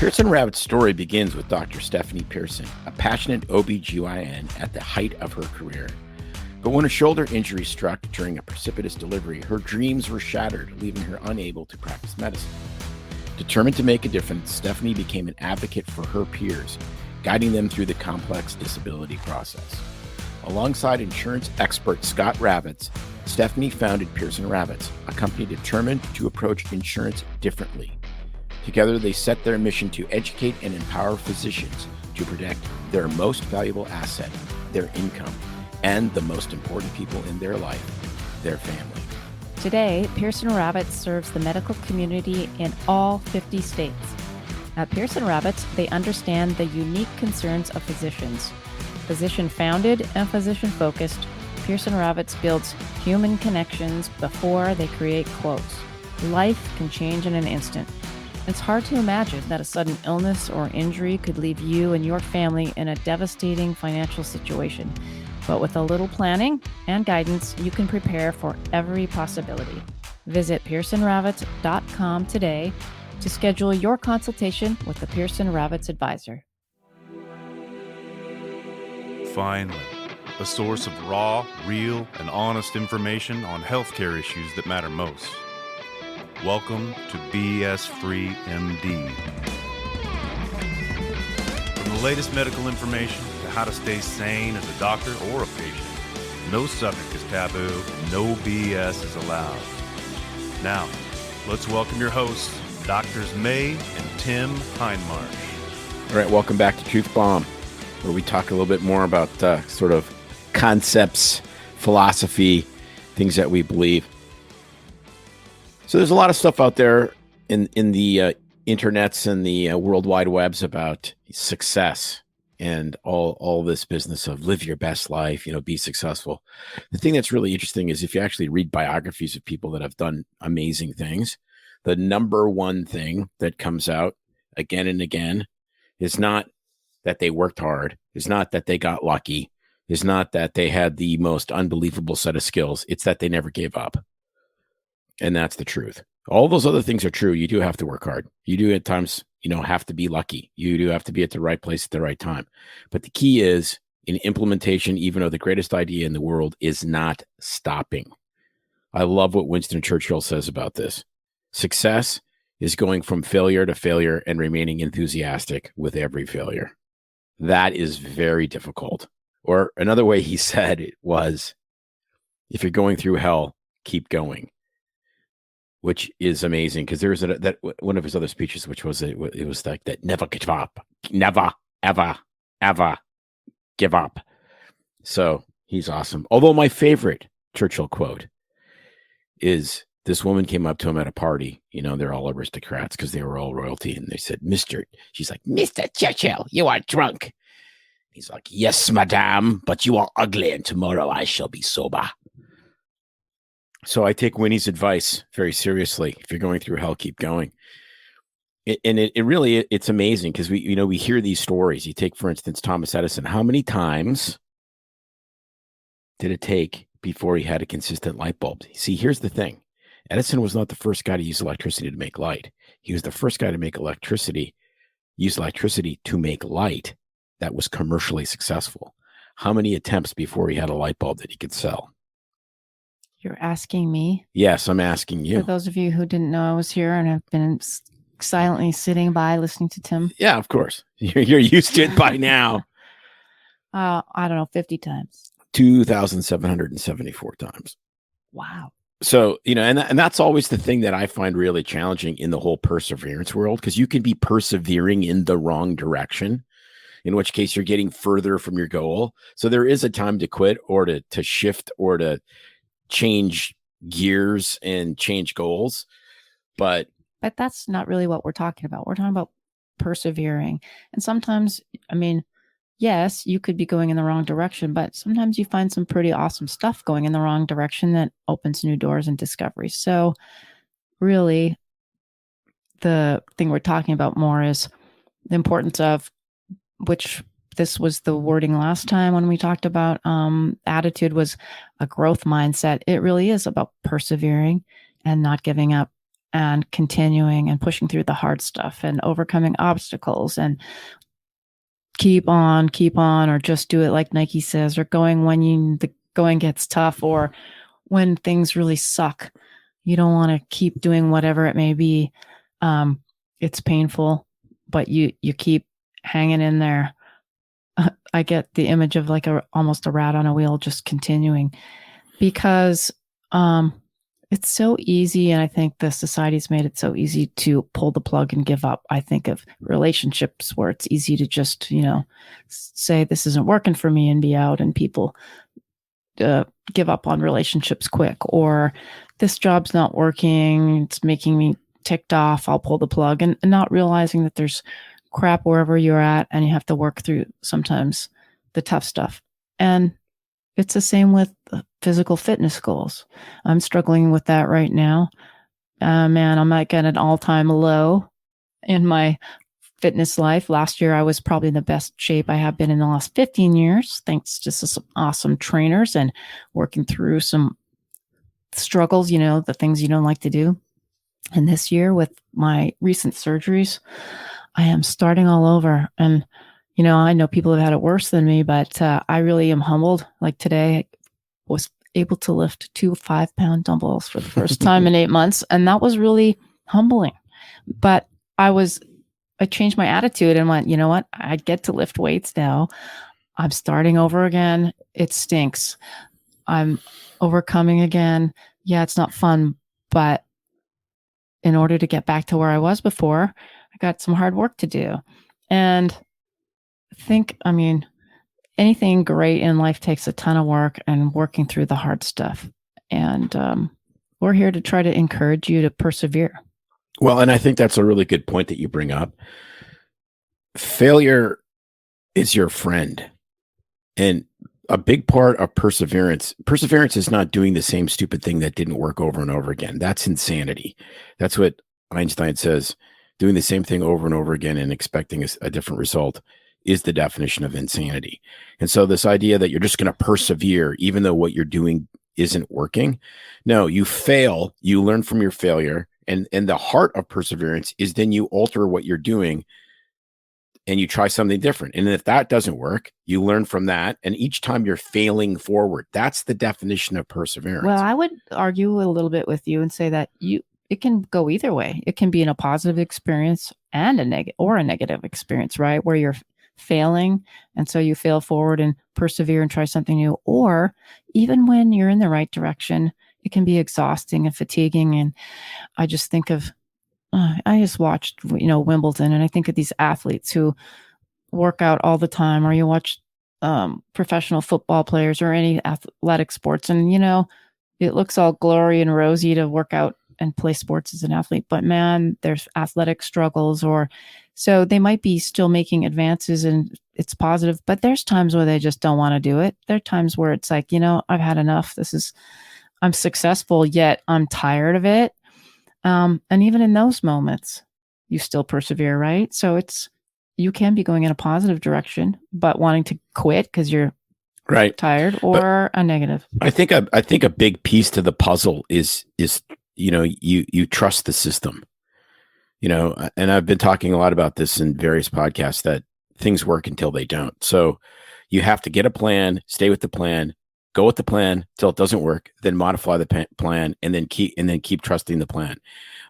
Pearson Rabbit's story begins with Dr. Stephanie Pearson, a passionate OB/GYN at the height of her career. But when a shoulder injury struck during a precipitous delivery, her dreams were shattered, leaving her unable to practice medicine. Determined to make a difference, Stephanie became an advocate for her peers, guiding them through the complex disability process. Alongside insurance expert Scott Ravitz, Stephanie founded Pearson Ravitz, a company determined to approach insurance differently. Together, they set their mission to educate and empower physicians to protect their most valuable asset, their income, and the most important people in their life, their family. Today, Pearson Ravitz serves the medical community in all 50 states. At Pearson Ravitz, they understand the unique concerns of physicians. Physician-founded and physician-focused, Pearson Ravitz builds human connections before they create quotes. Life can change in an instant. It's hard to imagine that a sudden illness or injury could leave you and your family in a devastating financial situation. But with a little planning and guidance, you can prepare for every possibility. Visit PearsonRavitz.com today to schedule your consultation with the Pearson Ravitz advisor. Finally, a source of raw, real, and honest information on healthcare issues that matter most. Welcome to BS Free MD. From the latest medical information to how to stay sane as a doctor or a patient, no subject is taboo, no BS is allowed. Now, let's welcome your hosts, Doctors May and Tim Hindmarsh. All right, welcome back to Truth Bomb, where we talk a little bit more about sort of concepts, philosophy, things that we believe. So there's a lot of stuff out there in the internets and the World Wide Webs about success and all this business of live your best life, be successful. The thing that's really interesting is if you actually read biographies of people that have done amazing things, the number one thing that comes out again and again is not that they worked hard, is not that they got lucky, is not that they had the most unbelievable set of skills. It's that they never gave up. And that's the truth. All those other things are true. You do have to work hard. You do at times, have to be lucky. You do have to be at the right place at the right time. But the key is in implementation, even though the greatest idea in the world is not stopping. I love what Winston Churchill says about this. Success is going from failure to failure and remaining enthusiastic with every failure. That is very difficult. Or another way he said it was, if you're going through hell, keep going. Which is amazing because there's that one of his other speeches, which was it was like that: never give up, never, ever, ever give up. So he's awesome. Although my favorite Churchill quote is this woman came up to him at a party. They're all aristocrats because they were all royalty, and they said, she's like, Mr. Churchill, you are drunk. He's like, yes, madame, but you are ugly, and tomorrow I shall be sober. So I take Winnie's advice very seriously. If you're going through hell, keep going. It really, it's amazing because we hear these stories. You take, for instance, Thomas Edison. How many times did it take before he had a consistent light bulb? See, here's the thing. Edison was not the first guy to use electricity to make light. He was the first guy to use electricity to make light that was commercially successful. How many attempts before he had a light bulb that he could sell? You're asking me? Yes, I'm asking you. For those of you who didn't know I was here and have been silently sitting by listening to Tim. Yeah, of course. You're used to it by now. I don't know, 50 times. 2,774 times. Wow. So, and that's always the thing that I find really challenging in the whole perseverance world, because you can be persevering in the wrong direction, in which case you're getting further from your goal. So there is a time to quit or to shift or to change gears and change goals. But that's not really what we're talking about. We're talking about persevering. And sometimes, yes, you could be going in the wrong direction, but sometimes you find some pretty awesome stuff going in the wrong direction that opens new doors and discoveries. So really, the thing we're talking about more is the importance of, which this was the wording last time when we talked about attitude, was a growth mindset. It really is about persevering and not giving up. and continuing and pushing through the hard stuff and overcoming obstacles and keep on, or just do it like Nike says, or going when the going gets tough, or when things really suck. You don't want to keep doing whatever it may be. It's painful, but you keep hanging in there. I get the image of like almost a rat on a wheel, just continuing, because it's so easy. And I think the society's made it so easy to pull the plug and give up. I think of relationships where it's easy to just, say this isn't working for me and be out, and people give up on relationships quick, or this job's not working, it's making me ticked off, I'll pull the plug, and not realizing that there's crap wherever you're at, and you have to work through sometimes the tough stuff. And it's the same with physical fitness goals. I'm struggling with that right now. Man, I'm like at an all-time low in my fitness life. Last year, I was probably in the best shape I have been in the last 15 years, thanks to some awesome trainers and working through some struggles, the things you don't like to do. And this year, with my recent surgeries, I am starting all over. And, I know people have had it worse than me, but I really am humbled. Like today, I was able to lift 2 5-pound dumbbells for the first time in 8 months. And that was really humbling. But I changed my attitude and went, you know what? I get to lift weights now. I'm starting over again. It stinks. I'm overcoming again. Yeah, it's not fun, but in order to get back to where I was before, I got some hard work to do. And anything great in life takes a ton of work and working through the hard stuff. And we're here to try to encourage you to persevere. Well, and I think that's a really good point that you bring up. Failure is your friend. And a big part of perseverance is not doing the same stupid thing that didn't work over and over again. That's insanity. That's what Einstein says. Doing the same thing over and over again and expecting a different result is the definition of insanity. And so this idea that you're just going to persevere, even though what you're doing isn't working. No, you fail, you learn from your failure. And the heart of perseverance is then you alter what you're doing and you try something different. And if that doesn't work, you learn from that. And each time you're failing forward, that's the definition of perseverance. Well, I would argue a little bit with you and say that it can go either way. It can be in a positive experience and a negative experience, right? Where you're failing, and so you fail forward and persevere and try something new. Or even when you're in the right direction, it can be exhausting and fatiguing. And I just think of, I just watched, Wimbledon, and I think of these athletes who work out all the time, or you watch professional football players or any athletic sports, and, it looks all glory and rosy to work out and play sports as an athlete, but man, there's athletic struggles, so they might be still making advances and it's positive, but there's times where they just don't want to do it. There are times where it's like, I've had enough. I'm successful, yet I'm tired of it. And even in those moments, you still persevere, right? So you can be going in a positive direction, but wanting to quit because you're tired, or a negative. I think a big piece to the puzzle is you trust the system, and I've been talking a lot about this in various podcasts, that things work until they don't. So you have to get a plan, stay with the plan, go with the plan till it doesn't work, then modify the plan, and then keep trusting the plan.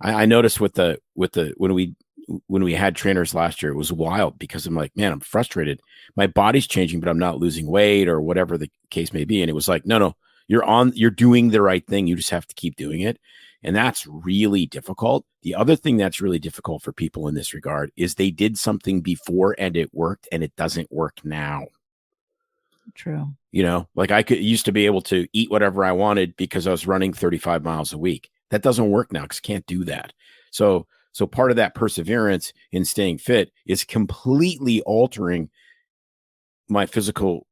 I noticed when we had trainers last year, it was wild, because I'm like, man, I'm frustrated. My body's changing, but I'm not losing weight, or whatever the case may be. And it was like, no, you're doing the right thing. You just have to keep doing it. And that's really difficult. The other thing that's really difficult for people in this regard is they did something before and it worked, and it doesn't work now. True. Like I used to be able to eat whatever I wanted because I was running 35 miles a week. That doesn't work now because I can't do that. So part of that perseverance in staying fit is completely altering my physical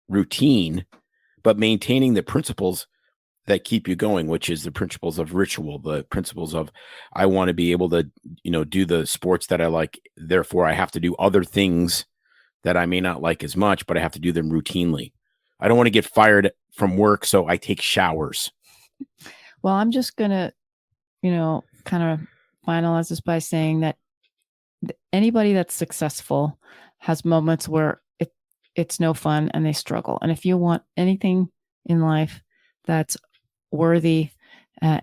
routine, but maintaining the principles that keep you going, which is the principles of ritual, the principles of, I want to be able to, do the sports that I like. Therefore, I have to do other things that I may not like as much, but I have to do them routinely. I don't want to get fired from work, so I take showers. Well, I'm just going to, kind of finalize this by saying that anybody that's successful has moments where it's no fun and they struggle. And if you want anything in life that's worthy,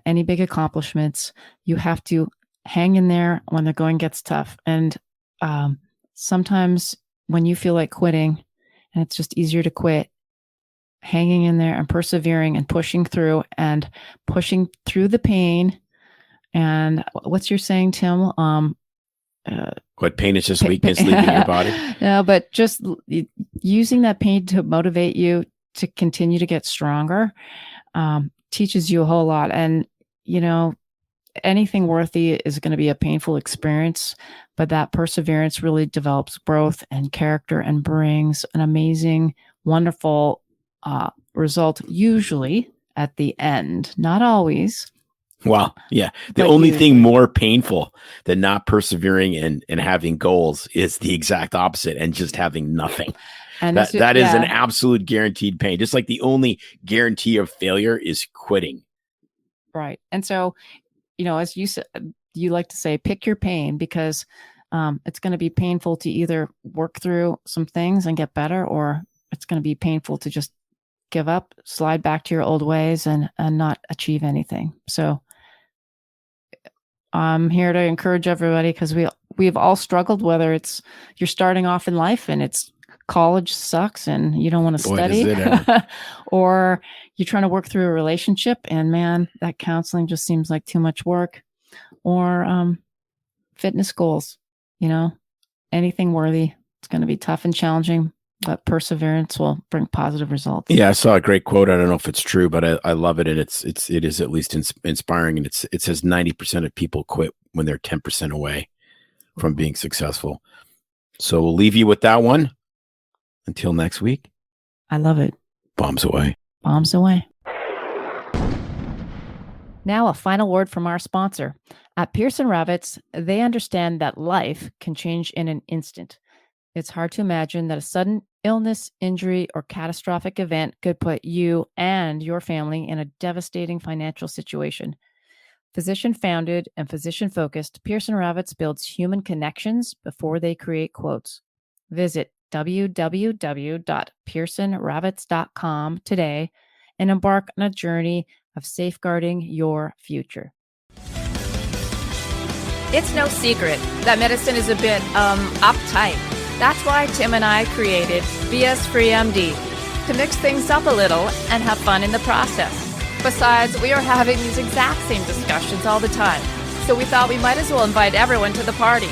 any big accomplishments, you have to hang in there when the going gets tough. And sometimes when you feel like quitting and it's just easier to quit, hanging in there and persevering and pushing through the pain. And what's your saying, Tim? What, pain is just weakness leaving your body? No, but just using that pain to motivate you to continue to get stronger teaches you a whole lot. And, anything worthy is going to be a painful experience, but that perseverance really develops growth and character and brings an amazing, wonderful result, usually at the end. Not always. Well, yeah. The only thing more painful than not persevering and having goals is the exact opposite, and just having nothing. And that is an absolute guaranteed pain. Just like the only guarantee of failure is quitting. Right. And so, as you said, you like to say, pick your pain, because it's going to be painful to either work through some things and get better, or it's going to be painful to just give up, slide back to your old ways and not achieve anything. So I'm here to encourage everybody, because we've all struggled, whether it's you're starting off in life and it's college sucks and you don't want to study, or you're trying to work through a relationship and man, that counseling just seems like too much work, or fitness goals, anything worthy. It's going to be tough and challenging, but perseverance will bring positive results. Yeah, I saw a great quote. I don't know if it's true, but I love it, and it is at least inspiring. And it says 90% of people quit when they're 10% away from being successful. So we'll leave you with that one. Until next week. I love it. Bombs away. Bombs away. Now a final word from our sponsor. At Pearson Ravitz, they understand that life can change in an instant. It's hard to imagine that a sudden illness, injury, or catastrophic event could put you and your family in a devastating financial situation. Physician-founded and physician-focused, Pearson Ravitz builds human connections before they create quotes. Visit www.pearsonravitz.com today and embark on a journey of safeguarding your future. It's no secret that medicine is a bit uptight. That's why Tim and I created BS Free MD, to mix things up a little and have fun in the process. Besides, we are having these exact same discussions all the time, so we thought we might as well invite everyone to the party.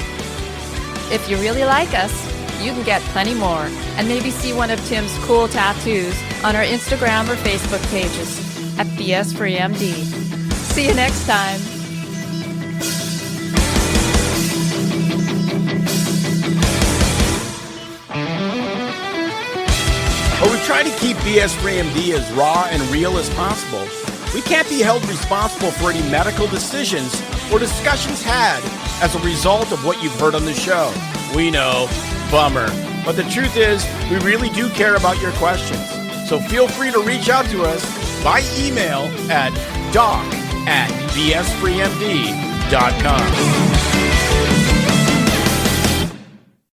If you really like us, you can get plenty more and maybe see one of Tim's cool tattoos on our Instagram or Facebook pages at BS Free MD. See you next time. Well, we try to keep BS Free MD as raw and real as possible. We can't be held responsible for any medical decisions or discussions had as a result of what you've heard on the show. We know. Bummer. But the truth is, we really do care about your questions. So feel free to reach out to us by email at doc@bsfreemd.com.